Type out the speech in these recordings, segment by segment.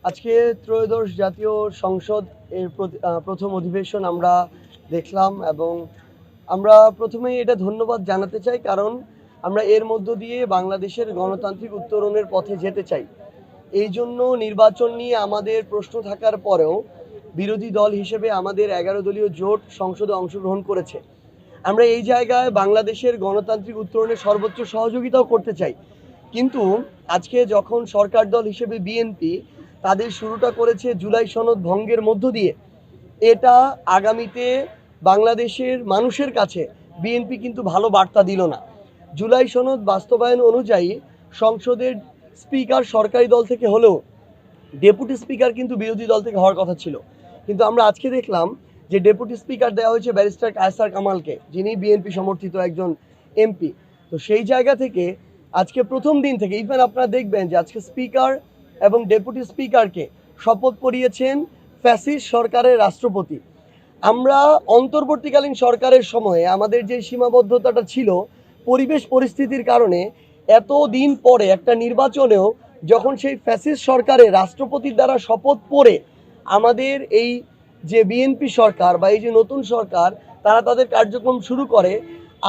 আজকে ত্রয়োদশ জাতীয় সংসদ এর প্রথম অধিবেশন আমরা দেখলাম এবং আমরা প্রথমেই এটা ধন্যবাদ জানাতে চাই, কারণ আমরা এর মধ্য দিয়ে বাংলাদেশের গণতান্ত্রিক উত্তরণের পথে যেতে চাই। এই জন্য নির্বাচন নিয়ে আমাদের প্রশ্ন থাকার পরেও বিরোধী দল হিসেবে আমাদের 11 দলীয় জোট সংসদে অংশগ্রহণ করেছে। আমরা এই জায়গায় বাংলাদেশের গণতান্ত্রিক উত্তরণের সর্বোচ্চ সহযোগিতাও করতে চাই, কিন্তু আজকে যখন সরকার দল হিসেবে বিএনপি তাদের শুরুটা করেছে জুলাই সনদ ভঙ্গের মধ্য দিয়ে, এটা আগামীতে বাংলাদেশের মানুষের কাছে বিএনপি কিন্তু ভালো বার্তা দিল না। জুলাই সনদ বাস্তবায়ন অনুযায়ী সংসদের স্পিকার সরকারি দল থেকে হলেও ডেপুটি স্পিকার কিন্তু বিরোধী দল থেকে হওয়ার কথা ছিল, কিন্তু আমরা আজকে দেখলাম যে ডেপুটি স্পিকার দেওয়া হয়েছে ব্যারিস্টার কায়সার কামালকে, যিনি বিএনপি সমর্থিত একজন এমপি। তো সেই জায়গা থেকে আজকে প্রথম দিন থেকে ইভেন আপনারা দেখবেন যে আজকে স্পিকার এবং ডেপুটি স্পিকারকে শপথ করিয়েছেন ফ্যাসিস্ট সরকারের রাষ্ট্রপতি। আমরা অন্তর্বর্তীকালীন সরকারের সময়ে আমাদের যে সীমাবদ্ধতাটা ছিল পরিবেশ পরিস্থিতির কারণে, এত দিন পরে একটা নির্বাচনেও যখন সেই ফ্যাসিস্ট সরকারের রাষ্ট্রপতির দ্বারা শপথ পড়ে আমাদের এই যে বিএনপি সরকার বা এই যে নতুন সরকার তারা তাদের কার্যক্রম শুরু করে,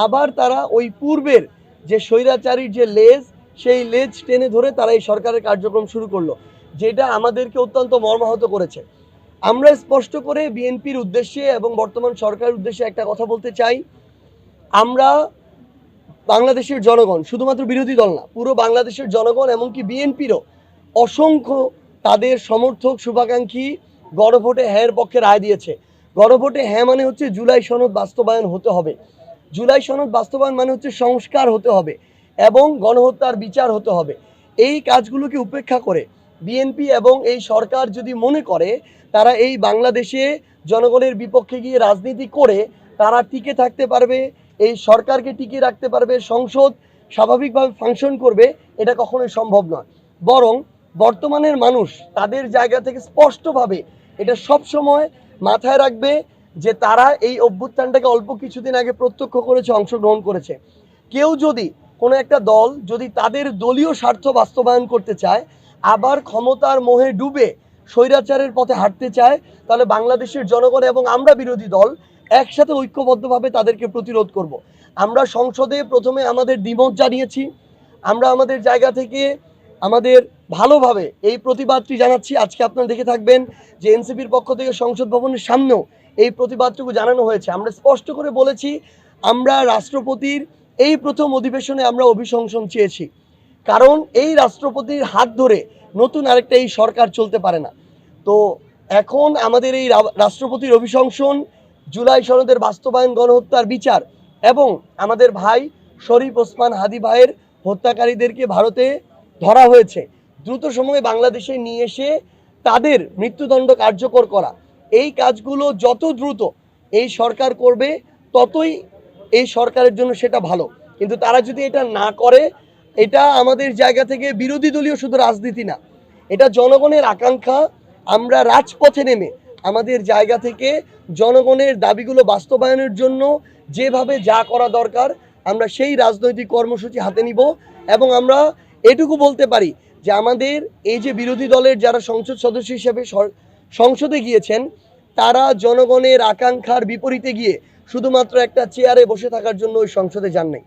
আবার তারা ওই পূর্বের যে স্বৈরাচারীর যে লেজ, সেই লেজ টেনে ধরে তারা এই সরকারের কার্যক্রম শুরু করলো, যেটা আমাদেরকে অত্যন্ত মর্মাহত করেছে। আমরা স্পষ্ট করে বিএনপির উদ্দেশ্যে এবং বর্তমান সরকারের উদ্দেশ্যে একটা কথা বলতে চাই, আমরা বাংলাদেশের জনগণ, শুধুমাত্র বিরোধী দল না, পুরো বাংলাদেশের জনগণ এমনকি বিএনপিরও অসংখ্য তাদের সমর্থক শুভাকাঙ্ক্ষী গণভোটে হ্যাঁর পক্ষে রায় দিয়েছে। গণভোটে হ্যাঁ মানে হচ্ছে জুলাই সনদ বাস্তবায়ন হতে হবে। জুলাই সনদ বাস্তবায়ন মানে হচ্ছে সংস্কার হতে হবে এবং গণহত্যার বিচার হতে হবে। এই কাজগুলোকে উপেক্ষা করে বিএনপি এবং এই সরকার যদি মনে করে তারা এই বাংলাদেশে জনগণের বিপক্ষে গিয়ে রাজনীতি করে তারা টিকে থাকতে পারবে, এই সরকারকে টিকিয়ে রাখতে পারবে, সংসদ স্বাভাবিকভাবে ফাংশন করবে, এটা কখনোই সম্ভব নয়। বরং বর্তমানের মানুষ তাদের জায়গা থেকে স্পষ্টভাবে এটা সব সময় মাথায় রাখবে যে তারা এই অভ্যুত্থানটাকে অল্প কিছুদিন আগে প্রত্যক্ষ করেছে, অংশগ্রহণ করেছে। কেউ যদি কোনো একটা দল যদি তাদের দলীয় স্বার্থ বাস্তবায়ন করতে চায়, আবার ক্ষমতার মোহে ডুবে স্বৈরাচারের পথে হাঁটতে চায়, তাহলে বাংলাদেশের জনগণ এবং আমরা বিরোধী দল একসাথে ঐক্যবদ্ধভাবে তাদেরকে প্রতিরোধ করব। আমরা সংসদে প্রথমে আমাদের দ্বিমত জানিয়েছি, আমরা আমাদের জায়গা থেকে আমাদের ভালোভাবে এই প্রতিবাদটি জানাচ্ছি। আজকে আপনারা দেখে থাকবেন যে এনসিপির পক্ষ থেকে সংসদ ভবনের সামনেও এই প্রতিবাদটুকু জানানো হয়েছে। আমরা স্পষ্ট করে বলেছি আমরা রাষ্ট্রপতির এই প্রথম অধিবেশনে আমরা অভিশংসন চেয়েছি, কারণ এই রাষ্ট্রপতির হাত ধরে নতুন আরেকটা এই সরকার চলতে পারে না। তো এখন আমাদের এই রাষ্ট্রপতির অভিশংসন, জুলাই সনদের বাস্তবায়ন, গণহত্যার বিচার এবং আমাদের ভাই শরীফ ওসমান হাদি ভাইয়ের হত্যাকারীদেরকে ভারতে ধরা হয়েছে, দ্রুত সময়ে বাংলাদেশে নিয়ে এসে তাদের মৃত্যুদণ্ড কার্যকর করা, এই কাজগুলো যত দ্রুত এই সরকার করবে ততই এই সরকারের জন্য সেটা ভালো। কিন্তু তারা যদি এটা না করে, এটা আমাদের জায়গা থেকে বিরোধী দলীয় শুধু রাজনীতি না, এটা জনগণের আকাঙ্ক্ষা। আমরা রাজপথে নেমে আমাদের জায়গা থেকে জনগণের দাবিগুলো বাস্তবায়নের জন্য যেভাবে যা করা দরকার আমরা সেই রাজনৈতিক কর্মসূচি হাতে নিব। এবং আমরা এটুকু বলতে পারি যে আমাদের এই যে বিরোধী দলের যারা সংসদ সদস্য হিসেবে সংসদে গিয়েছেন, তারা জনগণের আকাঙ্ক্ষার বিপরীতে গিয়ে শুধুমাত্র একটা চেয়ারে বসে থাকার জন্য ওই সংসদে যান নাই।